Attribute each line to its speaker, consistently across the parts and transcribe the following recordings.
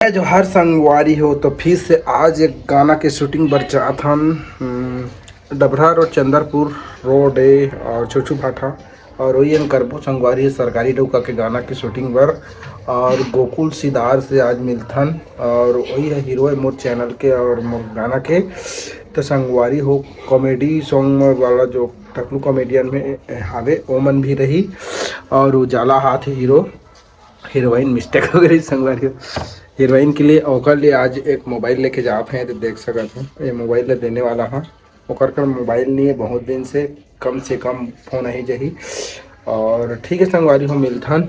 Speaker 1: जो हर संगवारी हो तो फिर से आज एक गाना के शूटिंग बर जात हन डबरा रोड चंदरपुर रोड और छोटू भाठा और वही हम करबो संगवारी सरकारी डौका के गाना के शूटिंग बर और गोकुल सिदार से आज मिलथन और वही है हीरो है मोर चैनल के और मोर गाना के तो संगवारी हो कॉमेडी सॉन्ग वाला जो टकलू कॉमेडियन में हावे ओमन भी रही और उजाला हाथ हीरो हीरोइन मिस्टेक हो गई संगवारी हीरोइन के लिए ओकर लिए आज एक मोबाइल लेके जाते हैं तो देख सकते हो ये मोबाइल देने वाला हाँ ओकर का मोबाइल नहीं है बहुत दिन से कम फ़ोन ही जही और ठीक है संगवारी हो मिलथन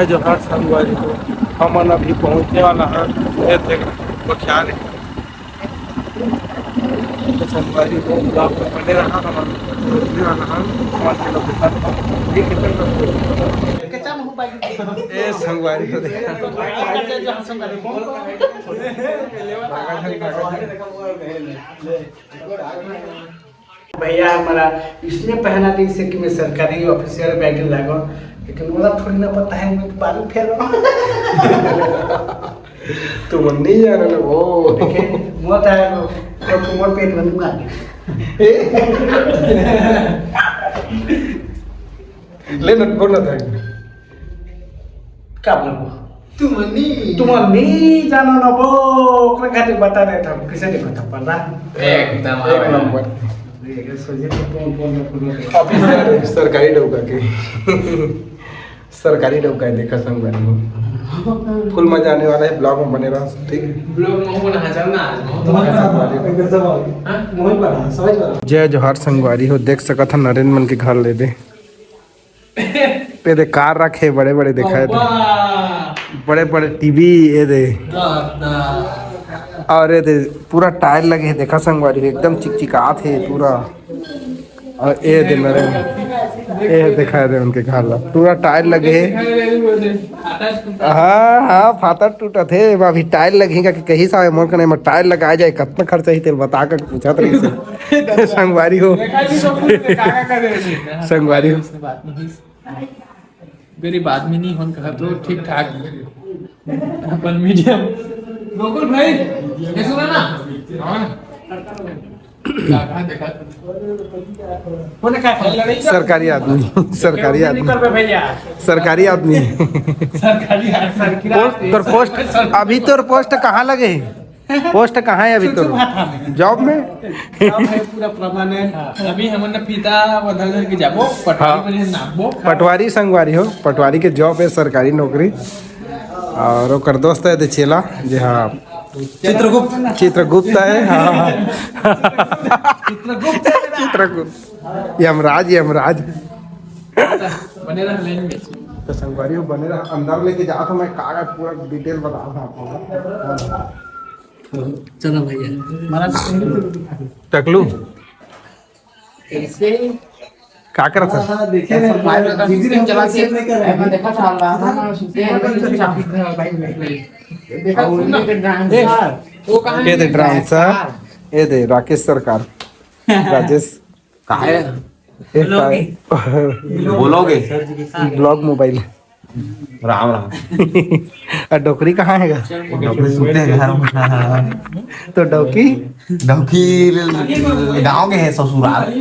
Speaker 1: जो हर संगवारी हो हम अभी पहुँचने वाला है वो ख्याल है तो संगवारी हो ब्लॉग में बने रहा हम पहुँचने वाला हम ठीक है ए संगवारी हो
Speaker 2: भैया हमारा इसने पहना नहीं से कि मैं सरकारी ऑफिसर बैग लागो लेकिन मुझे थोड़ी ना पता है मैं बालू फेल
Speaker 1: तो मन नहीं जा रहा वो
Speaker 2: देखे मत है तो तुम्हारे पेट बनूंगा
Speaker 1: ले न बोलना था
Speaker 2: क्या बोलबो तुम नहीं जानो ना वो ओकरा खातिर बता रहे था किसे नहीं पता पड़ रहा
Speaker 1: एक नंबर
Speaker 2: सोचे तो
Speaker 1: ऑफिसर सरकारी डौका के सरकारी डौका है देखा संगवारी हो फुल मजा आने वाला है ब्लॉग में बने रहा ठीक है
Speaker 2: ब्लॉग में होना है ना
Speaker 1: जय जोहार संगवारी हो देख सकत था नरेंद्र मन के घर ले दे पे दे कार रखे बड़े बड़े दिखाए थे बड़े बड़े टीवी ये दे और ये दे पूरा टायर लगे है देखा संगवारी एकदम चिकचिकात है पूरा और ये दे नरेंद्र ये दिखाए दे उनके घर ला पूरा टायर लगे है हाँ फाटा टूटा थे अभी टायर लगेगा कि कहीं सा मोर कने में टायर लगाया जाए कितना खर्चा ही तेल बता कर पूछा था संगवारी हो संगवारी हो
Speaker 3: गरीब आदमी नहीं होन कहा तो ठीक ठाक अपन मीडियम गोकुल भाई ये सुना ना
Speaker 1: सरकारी आदमी सरकारी आदमी तोर पोस्ट अभी तोर पोस्ट कहाँ लगे पोस्ट कहाँ है अभी तो जॉब में
Speaker 2: पूरा परमानेंट
Speaker 3: अभी हमन पिता बदल के जाबो पटवारी में नामबो
Speaker 1: पटवारी संगवारी हो पटवारी के जॉब है सरकारी नौकरी और ओकर दोस्त है चेला जी हाँ चित्रगुप्त है हाँ चित्रगुप्त यमराज
Speaker 3: बने रह लाइन में
Speaker 1: तो संगवारी हो बने रहा अंदर लेके जाता मैं कागज पूरा डिटेल बता रहा
Speaker 2: चलो भैया मारा
Speaker 1: टकलू
Speaker 2: कैसे
Speaker 1: क्या कर था
Speaker 2: देखिए
Speaker 3: चला के मैं देखा चल रहा था ना वो कहां
Speaker 1: ये दे डांसर ये दे राकेश सरकार राजेश
Speaker 2: काहे
Speaker 1: बोलोगे ब्लॉग मोबाइल
Speaker 4: राम
Speaker 1: और डोकरी कहाँ है तो डोकी
Speaker 4: गाँव के है ससुराल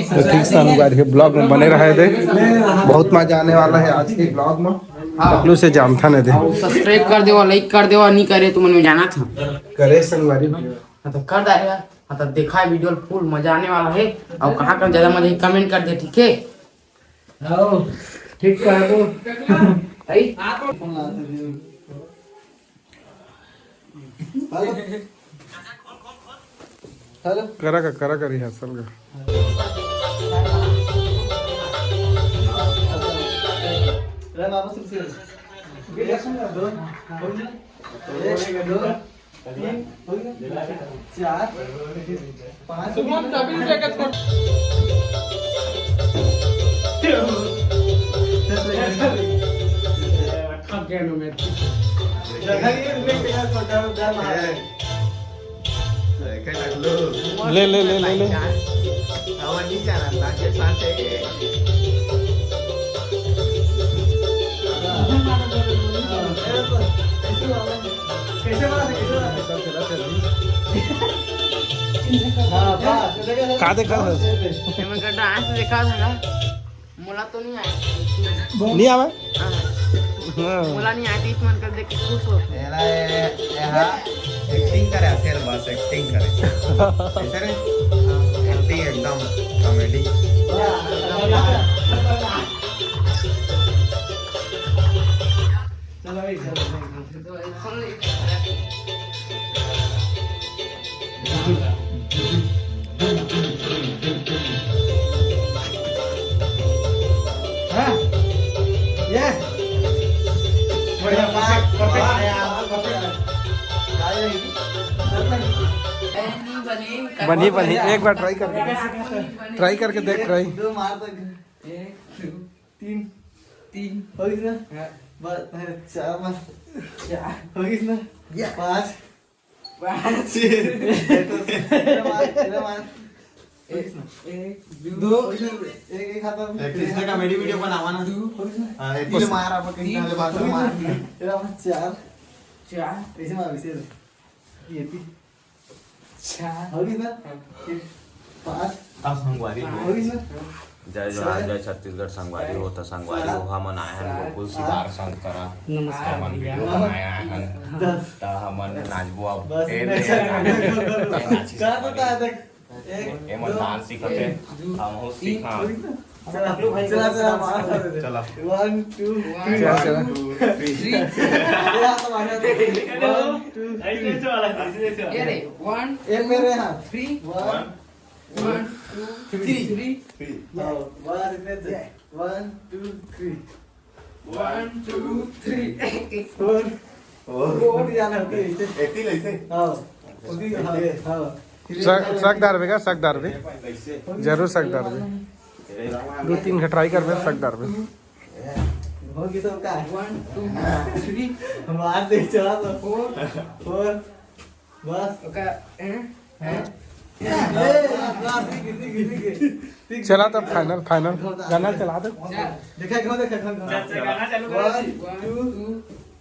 Speaker 1: तो ठीक संगवारी ब्लॉग में बने रहे थे बहुत मजा आने वाला है आज के ब्लॉग में टकलू से जानता नहीं थे
Speaker 5: सब्सक्राइब कर दो लाइक कर दो नहीं करे तो मन में जाना था
Speaker 1: करे संगवारी
Speaker 5: तो कर दे यार तो देखा है वीडियो फुल मजा आने वाला है और कहाँ का ज्यादा मजा कमेंट कर दे ठीक है
Speaker 2: ठीक है तो
Speaker 1: करा करी हसल का
Speaker 3: सुमन कभी जगत
Speaker 1: ले ले ले ले ले का देखा
Speaker 5: मैं कर डांस देखा था ना मुला तो नहीं आया
Speaker 1: नहीं आवा
Speaker 5: मुला नहीं आया तीस मन कर देख के खुश हो
Speaker 4: एक्टिंग करे फिर बस एक्टिंग करे ऐसे रे एक्टिंग एकदम कॉमेडी
Speaker 1: बनी बनी एक बार ट्राई करके देख ट्राई
Speaker 2: तीन हो गई ना चार हो गई ना पाँच दो एक खाता
Speaker 4: कृष्ण कॉमेडी वीडियो बनावा ना इतने मार आप कृष्ण वाले बात मार
Speaker 2: चार ऐसे मार विषय ये थी चार हो गई ना पाँच
Speaker 4: संगवारी
Speaker 2: हो गई ना
Speaker 4: जय जवान जय छत्तीसगढ़ संगवारी हो तो संगवारी हो हमन आए हन गोकुल सिदार संग करा नमस्कार हमन वीडियो बनाया हन ता हमन नाचबो अब
Speaker 2: क्या बता देख
Speaker 4: एमन डांस सीखते हम हो सीखा
Speaker 2: चला
Speaker 4: चला
Speaker 2: 1 2 3
Speaker 5: ये रे 1
Speaker 2: एक मेरे हाथ
Speaker 5: 3
Speaker 2: 1
Speaker 5: 1 2 3
Speaker 2: 1 2 3
Speaker 5: 1 2 3
Speaker 2: 4 4 जाना होते हैं
Speaker 4: एती लइसे
Speaker 2: हां उदी हां
Speaker 1: सकदार बेगा सकदार बे जरूर सकदार बे 2-3 ट्राई कर बे सकदार बे
Speaker 2: हो गया सब का
Speaker 5: 1 2 3
Speaker 2: हम आज देख चला तो 4 बस
Speaker 5: ओके
Speaker 1: चला तो फाइनल गाना चला दो
Speaker 2: देखा गाना चालू कर 1 2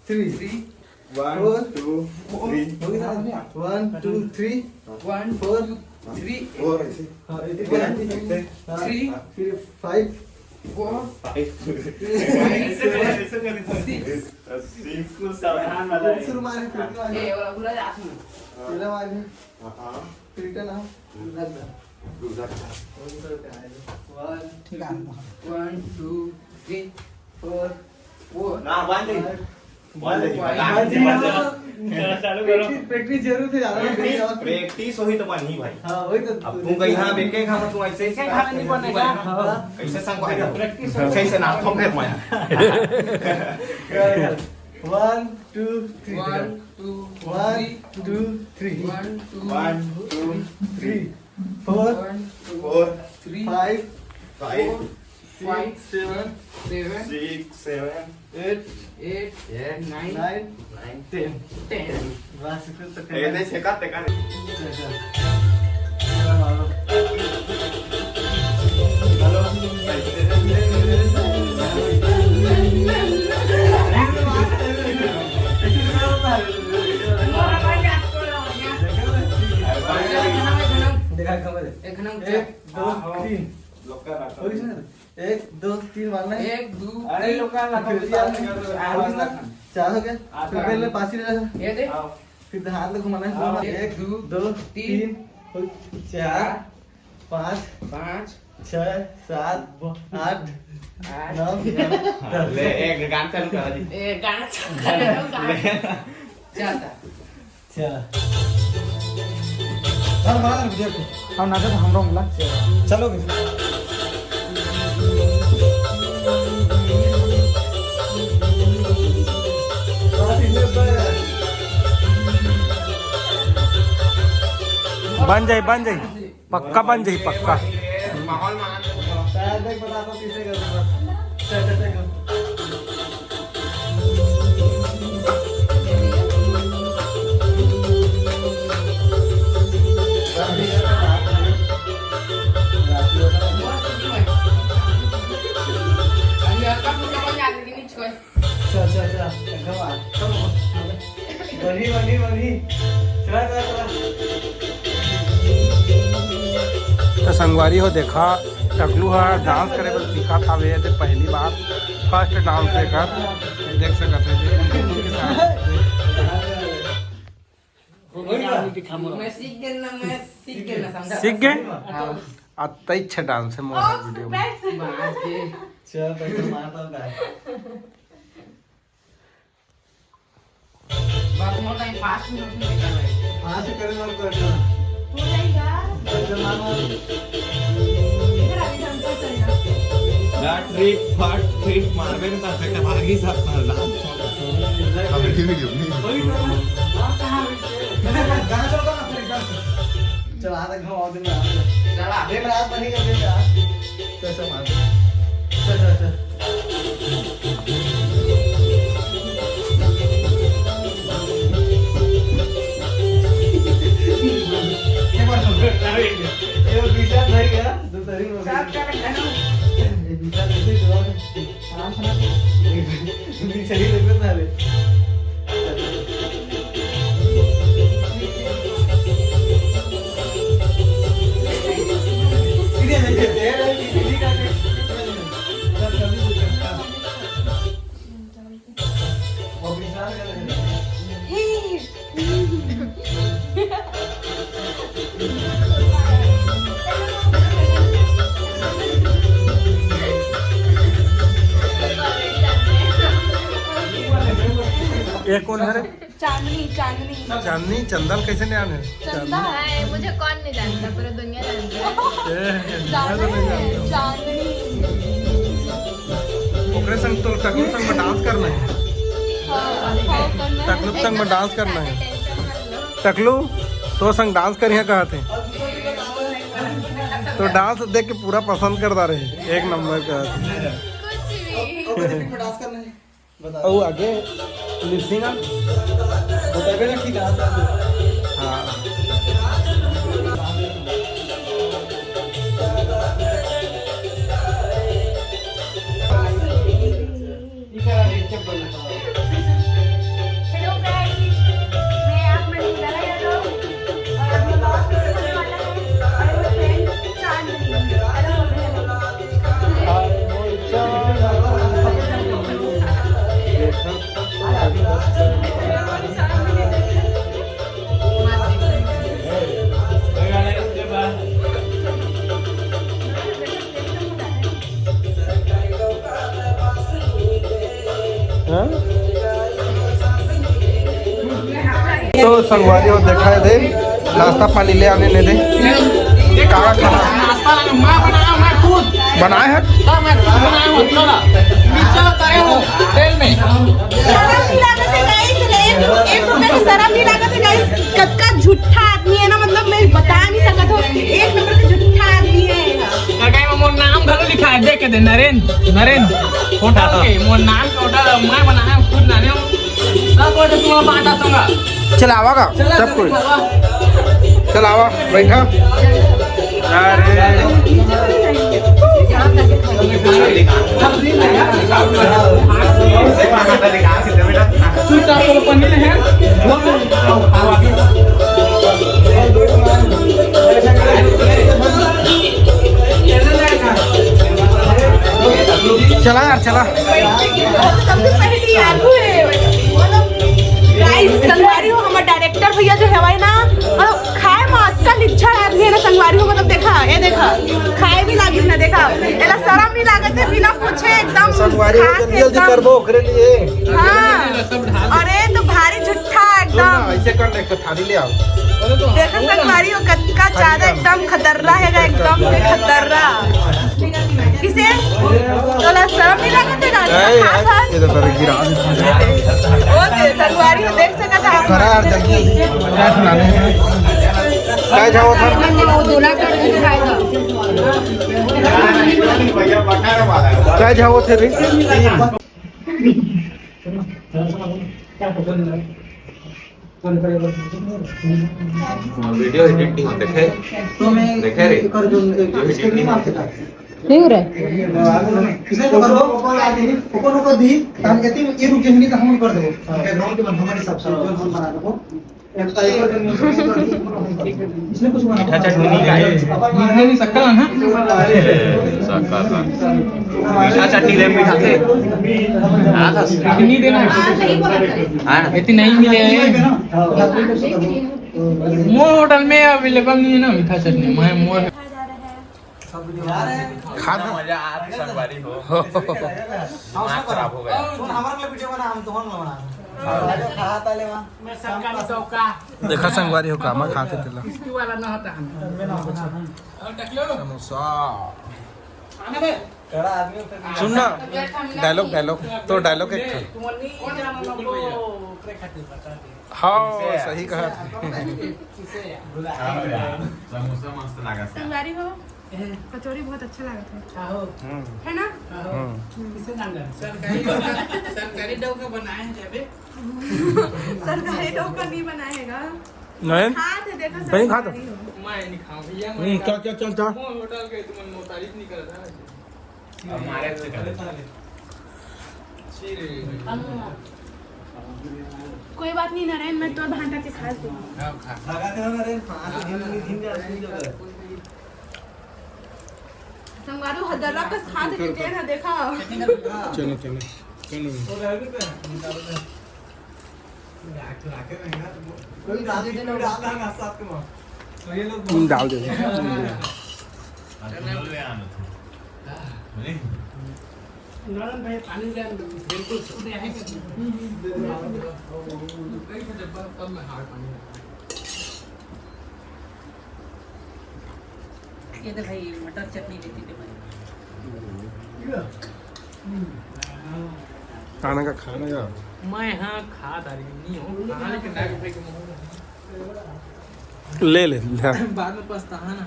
Speaker 2: 3
Speaker 4: 1 2 3
Speaker 2: हो गया 1 2 3
Speaker 5: 1
Speaker 2: 4
Speaker 5: 3
Speaker 4: और
Speaker 2: 3 फिर 5
Speaker 5: 4
Speaker 2: शुरू मारे फिर
Speaker 5: ए वाला पूरा जात में
Speaker 2: पूरा मारे
Speaker 4: हां
Speaker 2: फिर का ना ठीक है
Speaker 5: 1 2 3
Speaker 2: 4
Speaker 5: 4
Speaker 4: ना बांध दे
Speaker 2: प्रैक्टिस जरूर थे ज्यादा
Speaker 4: प्रैक्टिस होई तो बनी भाई
Speaker 2: हां वही तो
Speaker 4: अब तू कहीं हां बेके खा तू ऐसे
Speaker 5: खाना नहीं बनेगा
Speaker 4: कैसे संग भाई प्रैक्टिस कैसे ना थम फिर मैं
Speaker 2: 1 2 3
Speaker 5: 1 2
Speaker 2: 1 2 3
Speaker 5: 1 2
Speaker 4: 1 2
Speaker 2: 3 4
Speaker 5: 1 2
Speaker 4: 4
Speaker 5: 3
Speaker 2: 5
Speaker 4: 5
Speaker 2: 6 7
Speaker 5: 7
Speaker 4: 6 7
Speaker 2: 8
Speaker 5: 8 9
Speaker 2: 9 10
Speaker 5: 10
Speaker 2: बस इतना तक
Speaker 4: ए दे चेक करते का
Speaker 2: देखा खबर
Speaker 5: एक नंबर
Speaker 2: 1 2 3 1 2 3 मारना है
Speaker 5: 1 2
Speaker 2: अरे लोग का चार हो गया फिर पहले पास ही रहा
Speaker 5: ये दे
Speaker 2: फिर हाथ में घुमाना है 1 2 3 4 5
Speaker 5: 5
Speaker 2: 6 7 8 9
Speaker 4: ले एक गान चालू करा दी
Speaker 5: ए गाना चलता
Speaker 2: चल हम मार वीडियो को हम नाचो हम रोंग ला चलो
Speaker 1: बन जाए पक्का बन जाए पक्का
Speaker 5: माहौल मान
Speaker 2: शायद देख बता तो किसे कर
Speaker 5: अभी आपका पूरा बन जाएगा कि नहीं छोड़
Speaker 2: चल एकदम आ
Speaker 1: तो संगवारी हो देखा टकलू हा डांस करे बर सीखा था वे जे पहली बार फर्स्ट डांस कर देख सकत है
Speaker 5: मैं सीख गया ना समझा।
Speaker 1: सीख गए अतई अच्छा डांस है मोर वीडियो में
Speaker 5: बाज के
Speaker 2: चल पैसा मारता हूँ काय
Speaker 5: बस मोर टाइम 5 मिनट में निकल रहे।
Speaker 2: हाँ से करे मार कर दो
Speaker 6: हो जाएगा
Speaker 2: पैसा मार
Speaker 6: इधर आगे हम तो चलना
Speaker 4: ट्रिक मारबे ना तब भागी सब
Speaker 2: और कहाँ गाना चलो ना फिर डांस चल आधा घाव आदमी में
Speaker 5: चला
Speaker 2: दे मेरा हाथ बनी कर दे यार चल चल मार चल ये बार सुन ये बीटा नहीं गया दूसरी में
Speaker 5: सब क्या करना
Speaker 2: ये बीटा कैसे जवाब आराम से ना बीटा ही लगता है
Speaker 1: ये कौन है रे
Speaker 6: चांदनी चांदनी
Speaker 1: चांदनी चंदन कैसे नहीं आने
Speaker 6: चंदा है
Speaker 7: मुझे कौन नहीं जानता पूरा दुनिया जानता है
Speaker 6: चांदनी
Speaker 1: ओकरे संग तो टकलू संग में डांस करना है टकलू संग में डांस करना है टकलू तो संग डांस करिए कहा थे तो डांस देख के पूरा पसंद करता रहे एक नंबर का
Speaker 2: डांस करना है बता
Speaker 1: और आगे लिपसिंग
Speaker 2: बताबे ना कि डांस
Speaker 1: हाँ
Speaker 6: हेलो गाइस मैं आप मनीला यादव और अभी लॉस्ट करने वाला है और मेरा फ्रेंड चांदनी
Speaker 1: तो संगवारी हो देखा है दे नाश्ता पानी ले आने ने दे कहाँ खाना
Speaker 5: नाश्ता मैं बनाया मैं खुद
Speaker 1: बनाए हैं
Speaker 5: सब मैं खुद बनाया हूँ चला नीचे उतारे हूँ तेल में
Speaker 6: शराब नहीं लागत है गाइस एक रुपए की शराब नहीं लागत है गाइस कद का झूठा आदमी है ना मतलब मैं बता नहीं सकता हूँ एक नंबर का झूठा आदमी है
Speaker 5: लगाई में मोर नाम घलो लिखा है देख के दे नरेंद्र होटल के मोर नाम के होटल मैं बनाया हूँ खुद नाने हूँ सब कोई तो तुम्हारा बांटा दूंगा
Speaker 1: चल आवा का सब कोई चल आवा बैठा अरे
Speaker 5: चुपचाप तो पनीर है
Speaker 1: चला यार चला
Speaker 6: सबसे पहली आगू है गाइस संगवारी हो हमारा डायरेक्टर भैया जो है ना खाए में अक्का लिच्छा आदमी है ना संगवारी हो मतलब देखा ये देखा खाए भी लागी ना देखा एला शर्म नहीं लागत है बिना पूछे एकदम
Speaker 1: संगवारी हो जल्दी जल्दी करबो ओकरे लिए
Speaker 6: हां अरे तो भारी झूठा एकदम
Speaker 1: ऐसे कर ले थाली ले आओ
Speaker 6: देखो संगवारी हो कच्चा ज्यादा एकदम खतरना है एकदम खतरना किसे तोला शर्म नहीं लागत है ना
Speaker 1: ये तो कर गिरा
Speaker 6: वो संगवारी हो देख सकता है
Speaker 1: करा यार जल्दी जल्दी क्या सुनाने हैं क्या जाओ था
Speaker 6: वो दूल्हा कर दिखाएगा
Speaker 1: क्या जाओ थे रे
Speaker 4: वीडियो एडिटिंग देखे
Speaker 2: तो मैं
Speaker 4: देखे रे
Speaker 2: कर जो स्किप नहीं मार सकता
Speaker 7: नहीं हो रहा है
Speaker 2: किसने तो करो ऊपर ऊपर दी हम कहते हैं ये रुक जाएंगे तो हम कर देंगे बैकग्राउंड के हमारे हिसाब से जो हम बना दो इसमें कुछ बना
Speaker 4: चटनी
Speaker 5: नहीं सकल ना
Speaker 4: मीठा चटनी ले मीठा से
Speaker 5: चटनी देना इतनी नहीं मिले मोर होटल में अवेलेबल नहीं है ना मीठा चटनी मैं मोर
Speaker 4: खाना मजा आ रहा संगवारी हो दिमाग खराब हो गया
Speaker 2: हमारा वीडियो बना हम तो हम बना खा ताले वहां
Speaker 5: मैं सरकारी चौका
Speaker 1: देखा संगवारी हो कामा खाते तेला
Speaker 5: इसकी वाला ना होता हम और देख लो
Speaker 1: समोसा
Speaker 5: आने बे
Speaker 2: कड़ा आदमी
Speaker 1: सुन ना डायलॉग तो डायलॉग एक था
Speaker 5: तुम नहीं जाना ना वो करे खातिर बता दे
Speaker 1: हाँ सही कहा
Speaker 4: समोसा मस्त लगा
Speaker 6: संगवारी हो कचौरी बहुत अच्छा लगा था है ना
Speaker 5: किसे नांगा सरकारी डोका बनाए हैं जबे
Speaker 6: सरकारी डोका नहीं बनाएगा
Speaker 1: नहीं
Speaker 6: खा थे देखो
Speaker 1: नहीं खा था।
Speaker 6: सरकारी हो।
Speaker 5: मैं नहीं खाऊं भैया
Speaker 1: चल
Speaker 5: मोर होटल के तुम तारीफ नहीं कर रहा
Speaker 4: हमारे से कर
Speaker 6: कोई बात नहीं नारायण मैं तो भांटा के खा दूंगा
Speaker 2: लगाते हो रे धीम जा
Speaker 6: संगवारी हदरा का साथ देते हैं ना देखा
Speaker 1: चलो
Speaker 2: कोई डाल दे साथ के मां तो ये लोग
Speaker 1: डाल दे
Speaker 5: नारायण भाई पानी ले बिल्कुल छूटे हैं कि कई से तब मैं हार पानी
Speaker 8: ये तो भाई मटर चटनी देती थी भाई
Speaker 1: खाना का खाना का
Speaker 5: मैं यहाँ खा तारी नहीं हूँ खाना लेकिन डाल पे के मुंह
Speaker 1: ले
Speaker 5: बाद में पछताना ना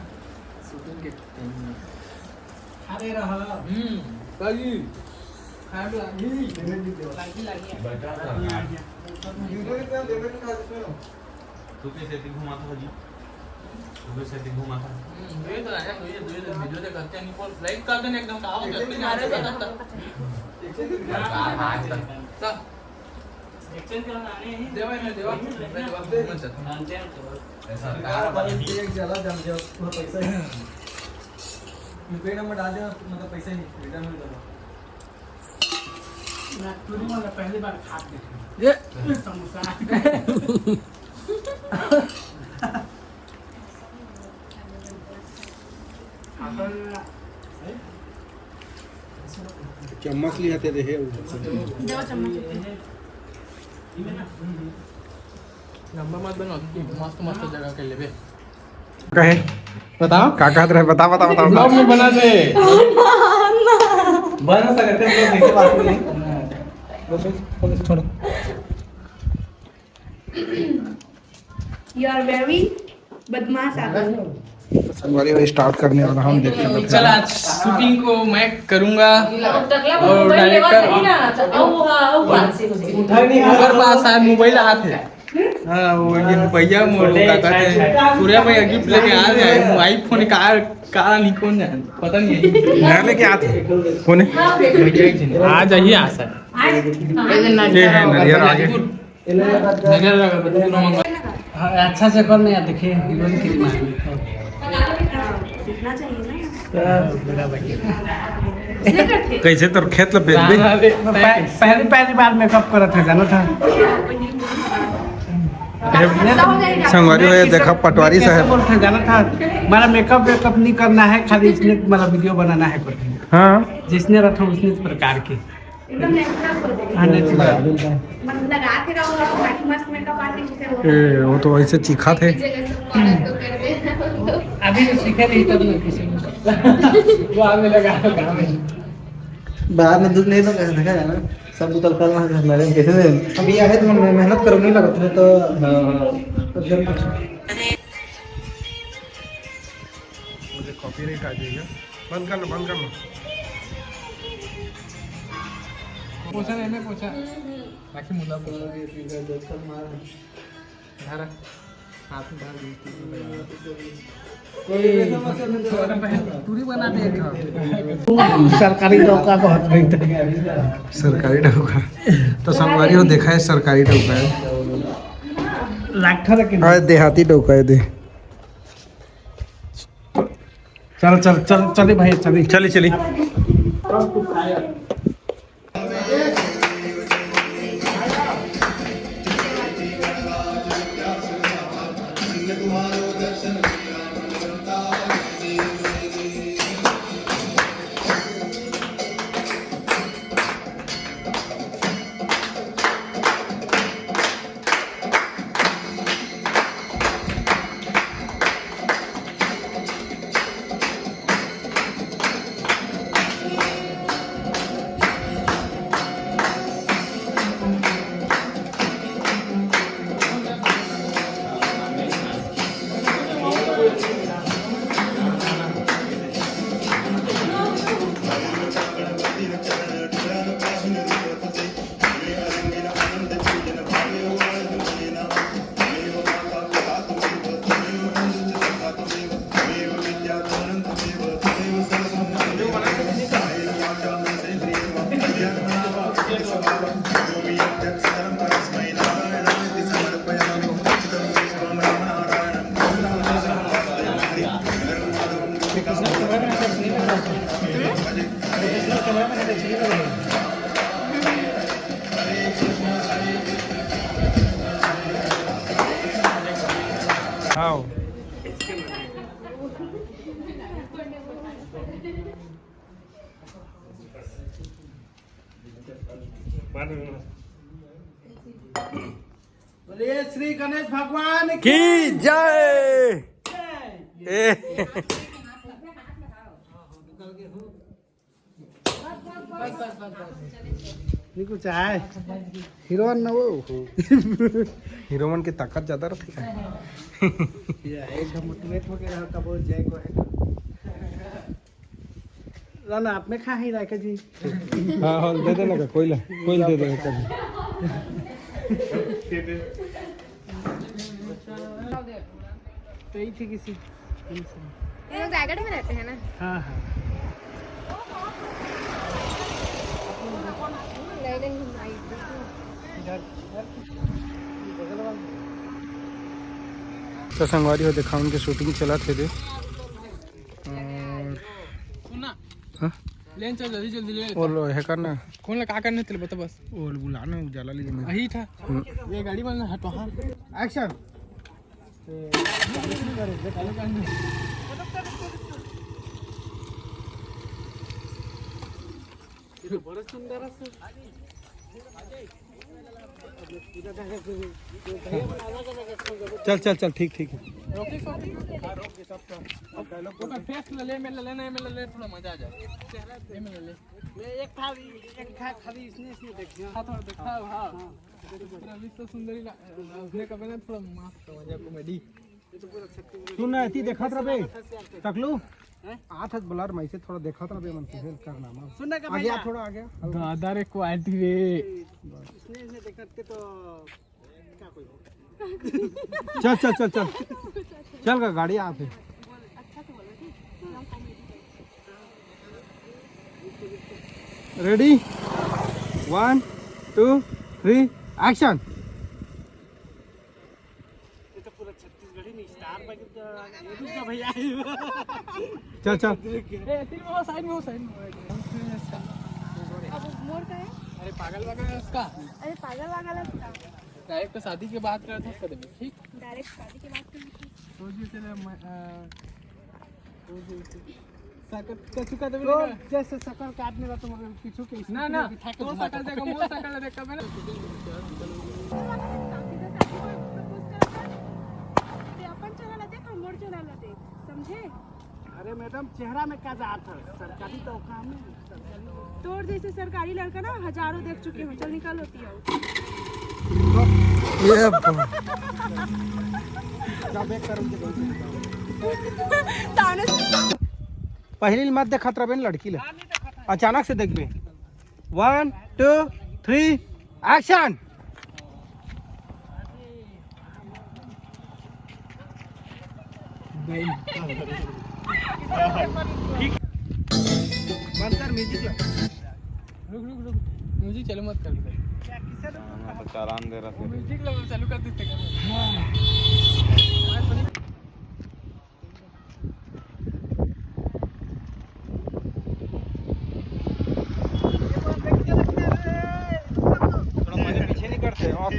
Speaker 5: शूटिंग के टाइम में
Speaker 2: खा दे रहा
Speaker 5: काजी खा दो आगे
Speaker 8: लागी लागी
Speaker 4: तू कैसे दिन घुमाता हो जी तू कैसे दिन घुमाता
Speaker 5: ये तो आया ये वीडियो देख करते हैं निकोल लाइक कर देना एकदम का आओ जल्दी आ रहे हैं
Speaker 4: आज तक
Speaker 5: एक्शन करना आने हैं देवा मैं देवा
Speaker 4: सरकार
Speaker 2: एक जला जम जाओ पूरा पैसा यूपीआई नंबर डाल दो मतलब पैसा ही रिटर्न मिल जाएगा
Speaker 5: मैं पूरी वाला पहली बार खा के ये समोसा
Speaker 1: चम्मच लिया थे देहे
Speaker 6: देवा चम्मच
Speaker 5: लंबा मत बनो मस्त मस्त जगह के लिए
Speaker 1: कहे
Speaker 5: बताओ
Speaker 1: का कहत रहे बता
Speaker 5: ब्लॉग में बना दे
Speaker 2: बना सकते हैं लोग देखे बात नहीं
Speaker 5: छोड़ो
Speaker 6: यू आर वेरी बदमाश आदमी
Speaker 1: संगवारी स्टार्ट करने वाला हम देखते हैं
Speaker 5: चल आज शूटिंग को मैं करूंगा और डायरेक्टर हमारे पास शायद मोबाइल हाथ है हाँ वो ये भैया क्या कहते हैं सूर्या भैया गिफ्ट लेके आ रहे हैं आईफोन का निकॉन है पता नहीं है
Speaker 1: नया लेके आते कौन है
Speaker 5: आ जाइए आ सर
Speaker 1: ये है नरियर आगे
Speaker 8: अच्छा से करने यार देखिए हीरोइन कितना
Speaker 6: सीखना चाहिए ना
Speaker 1: कैसे तो खेत ला बेच
Speaker 8: पहली बार मेकअप करा था जाना था
Speaker 1: संगवारी हो देखा पटवारी साहब
Speaker 8: बोलते जाना था हमारा मेकअप नहीं करना है खाली इसने हमारा वीडियो बनाना है कुछ
Speaker 1: हाँ
Speaker 8: जिसने रखा उसने इस प्रकार के
Speaker 6: एकदम नेचुरल कर देंगे
Speaker 8: हाँ नेचुरल
Speaker 6: मतलब लगा के रहोगे तो मस्त मेकअप आर्टिस्ट से
Speaker 1: वो तो ऐसे चीखा थे
Speaker 8: अभी तो सीखे नहीं तब ना किसी को
Speaker 5: वो आने लगा गाँव में
Speaker 2: बाद में दुख नहीं तो कैसे देखा जाना सब बुतल कर रहा है मेरे कैसे दे अभी आए तो मैं मेहनत करो नहीं लगा तो
Speaker 1: मुझे कॉपीराइट आ जाएगा बंद कर लो
Speaker 5: पूछा नहीं पूछा बाकी मुद्दा पूछा हाथ में डाल दी पूरी बना दे
Speaker 8: सरकारी नौका बहुत नहीं था।
Speaker 1: सरकारी डौका तो संगवारी हो देखा है सरकारी डौका है
Speaker 8: लाखा रखे
Speaker 1: हाँ देहाती डौका है दे
Speaker 8: चल चल चल चले भाई चले
Speaker 1: चली चली आओ
Speaker 8: बोलिए श्री गणेश भगवान
Speaker 1: की जय
Speaker 8: ये कुछ है हीरो न वो
Speaker 1: हीरोमन की ताकत ज्यादा रहती है
Speaker 8: एकदम मोटिवेट हो गया का बोल जय को है राना आप में खा ही रखे जी
Speaker 1: हाँ हाँ दे देना का कोयला दे देना कभी
Speaker 8: तो ही थी किसी
Speaker 7: ये लोग जैकेट में रहते हैं ना।
Speaker 8: हाँ हाँ
Speaker 7: नहीं नहीं
Speaker 1: तो संगवारी हो देखा उनके शूटिंग चला थे दे
Speaker 5: सुनना
Speaker 1: हाँ
Speaker 5: लेन चल जल्दी जल्दी ले
Speaker 1: और लो है करना
Speaker 5: कौन लगा करने तेरे बता बस
Speaker 1: और बुलाना उजाला लीजिए मैं
Speaker 5: वही था ये गाड़ी वाला हट वहाँ
Speaker 8: एक्शन बड़ा सुंदर
Speaker 1: चल चल चल ठीक ठीक है
Speaker 5: रोके सब फेस ले ले थोड़ा मजा आ जाए ये में ले
Speaker 8: एक खाली इसने देखिए
Speaker 5: हाँ थोड़ा देखा हाँ पूरा विश्व सुंदरी अभिनय का बना थोड़ा मस्त मजा कॉमेडी
Speaker 8: सुन ऐसी देखा था बे तकलू आठ हज ब्लर में से थोड़ा देखा था बे मन से हेल्प करना मां सुनने का भैया थोड़ा आ गया
Speaker 5: दादा रे क्वालिटी रे
Speaker 8: इसने देखत के तो क्या कोई चल चल चल चल चल का गाड़ी आ फिर रेडी 1 2 3 एक्शन चल चल
Speaker 5: साइड में
Speaker 6: अब मोर का है
Speaker 5: अरे पागल है उसका
Speaker 6: अरे पागल वागल है उसका
Speaker 5: डायरेक्ट शादी की बात कर रहा था कदम ठीक
Speaker 6: डायरेक्ट शादी की बात करनी
Speaker 5: सोचिए चुका दे
Speaker 8: तो जैसे शकल काटने का तुम पीछू के
Speaker 5: ना ना तो शकल देखो मुंह शकल देखो मैंने
Speaker 6: अपन चला देख हम मोर चला देख समझे
Speaker 8: अरे मैडम चेहरा में क्या जात है सरकारी तो काम है
Speaker 6: तोर जैसे सरकारी लड़का ना हजारों देख चुके हो चल निकाल होती है
Speaker 1: ये
Speaker 8: पहली मत देख खतरा बेन लड़की ले अचानक से देख बे 1 2 3 एक्शन बंद कर म्यूजिक लगा।
Speaker 5: रुक रुक रुक म्यूजिक चालू मत कर दे।
Speaker 4: मैं तो चालान दे रहा था।
Speaker 5: म्यूजिक लगा चालू कर देते क्या?
Speaker 8: थोड़ा मुझे पीछे नहीं करते और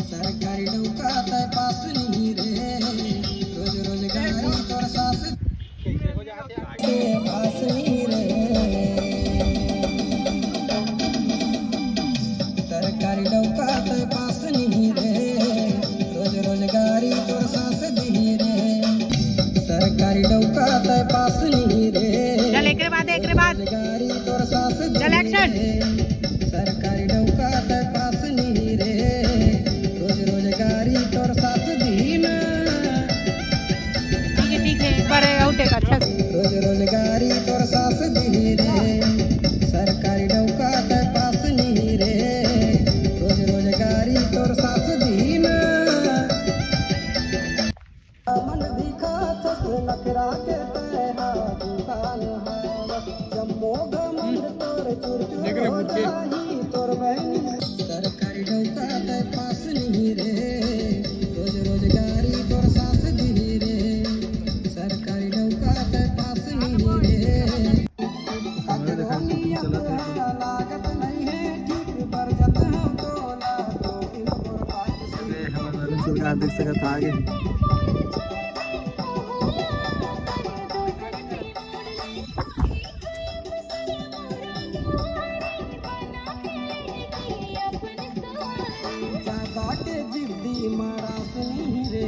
Speaker 2: सरकारी नौका तय पास नहीं रे रोज रोजगारी तोर सास के पास नहीं रे सरकारी नौका तय पास नहीं रे रोज रोजगारी तोर सास दी रे सरकारी नौका तय पास नहीं रे
Speaker 6: चल एक बाद
Speaker 2: रोजगारी तोर सास
Speaker 6: चल एक्शन
Speaker 2: सरकारी नौका तय पास नहीं रे रोज रोजगारी तोर साथ दीना
Speaker 6: ठीक है एक बार आउट एक अच्छा से
Speaker 2: रोज रोजगारी तोर साथ दी रे सरकारी नौका तय पास नहीं रे रोज रोजगारी तोर साथ दीना मन दिखा थस नखरा के तेरा दुकान है जम्मो घमंड तोर चूर चूर हो जाही तोर बहन सरकारी नौका तय पास नहीं रे रोज रोजगारी तोर सास दी रे सरकारी नौका तय पास नहीं रे लागत नहीं है ठीक बरजत हम तोला तो इनको पास
Speaker 8: सरकार देख सकता आगे
Speaker 2: ज्यादा के जिद्दी मारा नहीं रे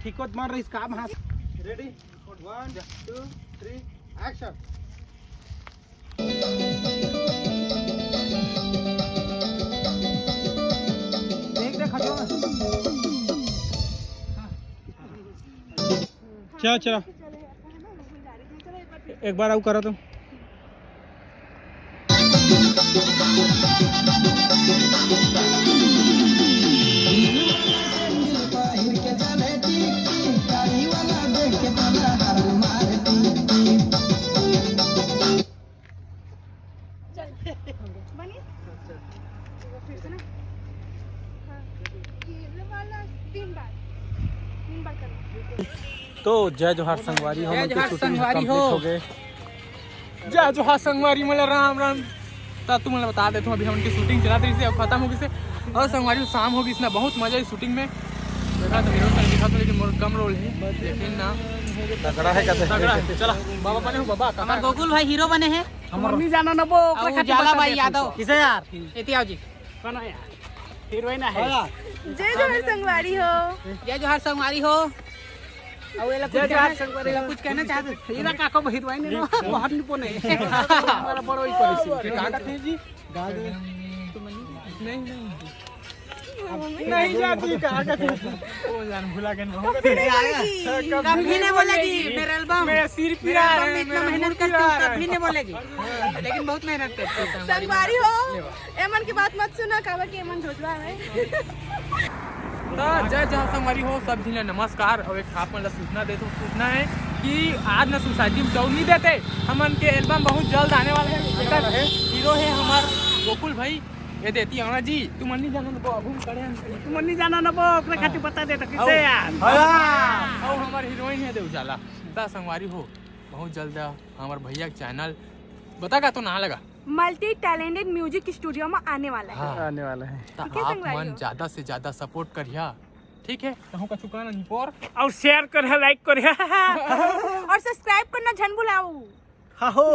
Speaker 8: ठीक को मार रही काम हाथ रेडी 1 2 3 एक्शन देख देख हटो चलो चलो एक बार आउ करो तुम
Speaker 2: बाहर के चले गाड़ी वाला देख के तोला हर मारती
Speaker 6: बनी फिर से ना हाँ ये वाला 3 बार करना
Speaker 8: तो जय जोहार संगवारी हो
Speaker 5: जय जोहार
Speaker 8: शूटिंग
Speaker 5: संगवारी
Speaker 8: कंप्लीट
Speaker 5: हो।
Speaker 8: हो गए
Speaker 5: जय जोहार संगवारी मतलब राम राम। तो तुम लोग बता देता हूँ अभी हम उनकी शूटिंग चला रही थी अब खत्म होगी से और संगवारी शाम होगी इसमें बहुत मजा है शूटिंग में देखा तो हीरो संग दिखा तो लेकिन कम रोल है लेकिन ना
Speaker 8: तगड़ा है कैसे
Speaker 5: तगड़ा है। चला बाबा बने हो बाबा
Speaker 7: हमारे गोकुल भाई हीरो बने हैं
Speaker 8: हमर
Speaker 5: नहीं जाना ना वो
Speaker 7: उजाला भाई यादव
Speaker 8: किसे यार
Speaker 7: एतियाव जी
Speaker 5: कौन है यार हीरोइन है
Speaker 6: जय जोहर संगवारी हो
Speaker 7: जय जोहार संगवारी हो अब ये
Speaker 5: जय जोहार संगवारी हो।
Speaker 7: कुछ कहना चाहते
Speaker 5: हीरा काको हीरोइन नो बहुत निपुण है हमारा बड़ो ही परिसी के काका थे जी नहीं नहीं जाती काका थे ओ जान भुला के
Speaker 7: कभी नहीं बोलेगी मेरा एल्बम
Speaker 5: मेरा सिर पीड़ा है
Speaker 7: इतना मेहनत करती हूँ कभी नहीं बोलेगी लेकिन बहुत मेहनत करती हूँ
Speaker 6: संगवारी हो एमन की बात मत सुना कावा कि एमन झोझवा है
Speaker 5: तो जय जहाँ संगवारी हो सब झिले नमस्कार। और एक आप मतलब सूचना दे तो सूचना है कि आज ना सोसाइटी में चौर नहीं देते, हमन के एल्बम बहुत जल्द आने वाला है। हीरो है हमार गोकुल भाई, ये देती है जी। तुम नहीं जाना ना अभी करे, तुम नहीं जाना ना अपने खातिर बता दे तो किसे यार। और हमार हीरोइन है दे उजाला ता संगवारी हो बहुत जल्द हमार भैया का चैनल बतागा तो ना लगा
Speaker 6: मल्टी टैलेंटेड म्यूजिक स्टूडियो में आने वाला है।
Speaker 8: आने वाला है।
Speaker 5: तो आप मन ज्यादा से ज्यादा सपोर्ट करिया, ठीक है? कहूँ का चुका ना
Speaker 8: और शेयर कर, लाइक कर,
Speaker 6: और सब्सक्राइब करना झन भुलाओ।
Speaker 8: हाँ हो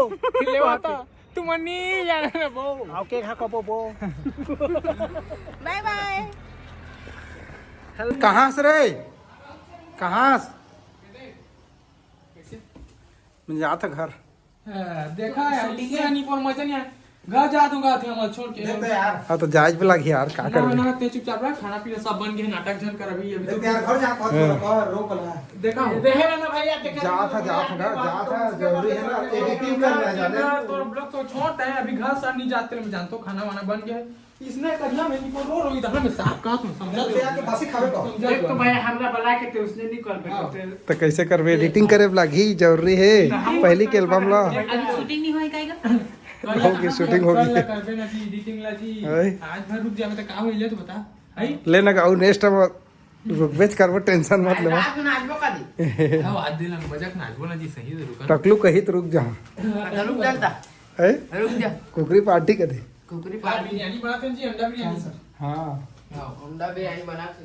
Speaker 5: ले आता तुम नहीं जाना ना बो।
Speaker 8: ओके खा कपो बो।
Speaker 6: Bye bye.
Speaker 8: कहाँ से रे? कहाँ से? मैं जाता घर।
Speaker 5: देखा है इसलिए नहीं पर मजा नहीं आया। घर जा दूंगा थे हम छोड़ के
Speaker 8: हाँ तो जायज भी लगी यार, क्या कर
Speaker 5: ना ते चुपचाप रह, खाना पीना सब बन गया, नाटक झन कर अभी तो
Speaker 8: यार घर जा कर रोक ला।
Speaker 5: देखा देखे ना भैया देखा
Speaker 8: जा था जरूरी है ना, एडिटिंग करना जाने
Speaker 5: तो ब्लॉग तो छोड़ते हैं अभी घर सर नहीं जाते, मैं जानता हूं खाना वाना बन गया है। इसने करिया में नहीं रो रो इधर में साफ का तुम समझा
Speaker 8: ते आके बासी खावे को।
Speaker 5: एक तो भाई हमरा बुला के ते उसने नहीं कर बेटे
Speaker 8: तो कैसे करबे? एडिटिंग करे लगी जरूरी है, पहली के एल्बम ला
Speaker 7: शूटिंग नहीं होई काएगा
Speaker 8: होगी, शूटिंग होगी।
Speaker 5: करबे ना जी एडिटिंग ला जी।
Speaker 8: अरे।
Speaker 5: आज भर रुक जावे तो का होइले तो बता है
Speaker 8: लेना का नेक्स्ट टाइम रुकबेच करबो, टेंशन मत ले।
Speaker 7: रात में नाचबो का दी
Speaker 5: हां आज दिन बजक नाचबो ना जी, सही से रुका
Speaker 8: टकलू कही तो रुक जा
Speaker 7: रुक जाता
Speaker 8: है।
Speaker 7: रुक जा
Speaker 8: कुकरी पार्टी कर दे।
Speaker 7: कुकरी
Speaker 5: आज बिरयानी बनाते हैं जी, अंडा बिरयानी सर।
Speaker 8: हाँ
Speaker 7: हां अंडा बिरयानी बना के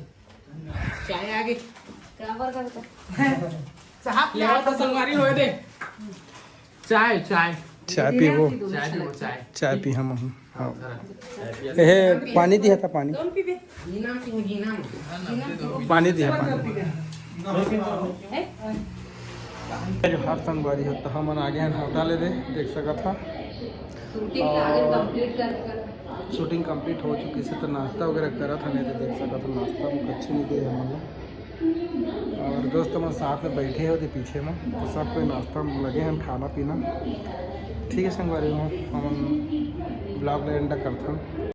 Speaker 7: चाय आगे क्या कर करता साहब
Speaker 5: ले तो संगवारी होए दे चाय चाय
Speaker 8: चाय पीबो,
Speaker 5: चाय दो चाय
Speaker 8: चाय पी हम। हाँ ए पानी दिया था, पानी
Speaker 7: जीना की जीना
Speaker 8: पानी दिया, पानी जो हर संगवारी है तो हम आगे हटा ले दे, देख सका था।
Speaker 7: शूटिंग आगे कंप्लीट कर
Speaker 8: शूटिंग कंप्लीट हो चुकी से तो नाश्ता वगैरह करा था, नहीं तो देख सका था नाश्ता में अच्छी नहीं गई हम। और दोस्त हम साथ में बैठे होते पीछे में, तो सब कोई नाश्ता में लगे हैं, खाना पीना। ठीक है संगवारी हो, हम ब्लॉग एंड करते हैं।